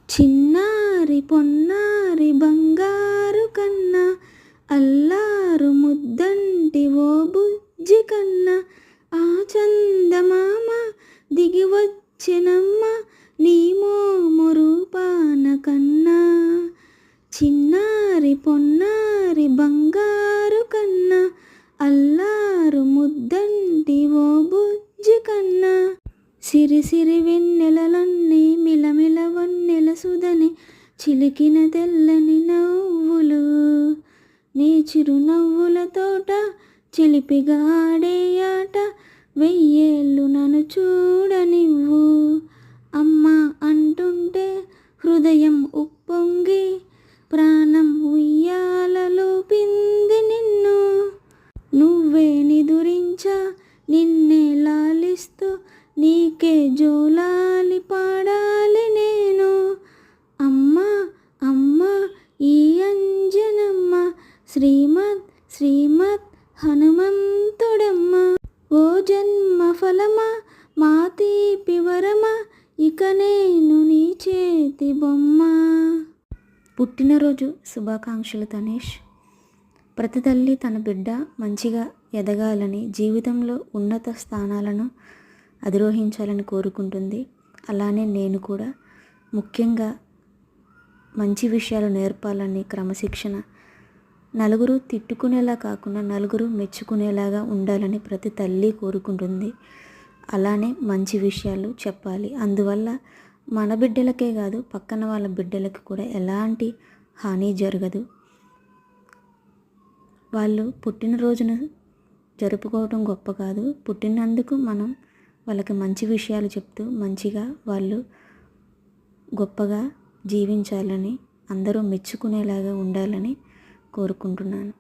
చిన్నారి పొన్నారి బంగారు కన్నా, అల్లారు ముద్దంటి ఓ బుజ్జి కన్నా, ఆ చందమామ దిగి వచ్చెనమ్మ నీ మోము రూపాన కన్నా. చిన్నారి పొన్నారి బంగారు కన్నా, అల్లారు ముద్దంటి ఓ బుజ్జి కన్నా. సిరి సిరి వెన్నెలలన్నీ మిలమిల వన్నెల సుధని చిలికిన తెల్లని నవ్వులు, నీ చిరునవ్వుల తోట చిలిపిగా ఆడే ఆట, వెయ్యేళ్ళు నన్ను చూడనివ్వు. అమ్మ అంటుంటే హృదయం ఉప్పొంగి ప్రాణం ఉయ్యాలలో పింది నిన్ను, నువ్వే నిదురించా నిన్నే లాలిస్తూ నీకే జోలాలి పాడాలి నేను. అమ్మ అమ్మ ఈ అంజనమ్మ, శ్రీమద్ శ్రీమద్ హనుమంతుడమ్మ. ఓ జన్మ ఫలమా మా తీపి వరమా, ఇక నేను నీ చేతి బొమ్మ. పుట్టినరోజు శుభాకాంక్షలు తనేష్. ప్రతి తల్లి తన బిడ్డ మంచిగా ఎదగాలని, జీవితంలో ఉన్నత స్థానాలను అధిరోహించాలని కోరుకుంటుంది. అలానే నేను కూడా ముఖ్యంగా మంచి విషయాలు నేర్పాలని, క్రమశిక్షణ, నలుగురు తిట్టుకునేలా కాకుండా నలుగురు మెచ్చుకునేలాగా ఉండాలని ప్రతి తల్లి కోరుకుంటుంది. అలానే మంచి విషయాలు చెప్పాలి. అందువల్ల మన బిడ్డలకే కాదు పక్కన వాళ్ళ బిడ్డలకు కూడా ఎలాంటి హాని జరగదు. వాళ్ళు పుట్టినరోజును జరుపుకోవడం గొప్ప కాదు, పుట్టినందుకు మనం వాళ్ళకి మంచి విషయాలు చెప్తూ మంచిగా వాళ్ళు గొప్పగా జీవించాలని, అందరూ మెచ్చుకునేలాగా ఉండాలని కోరుకుంటున్నాను.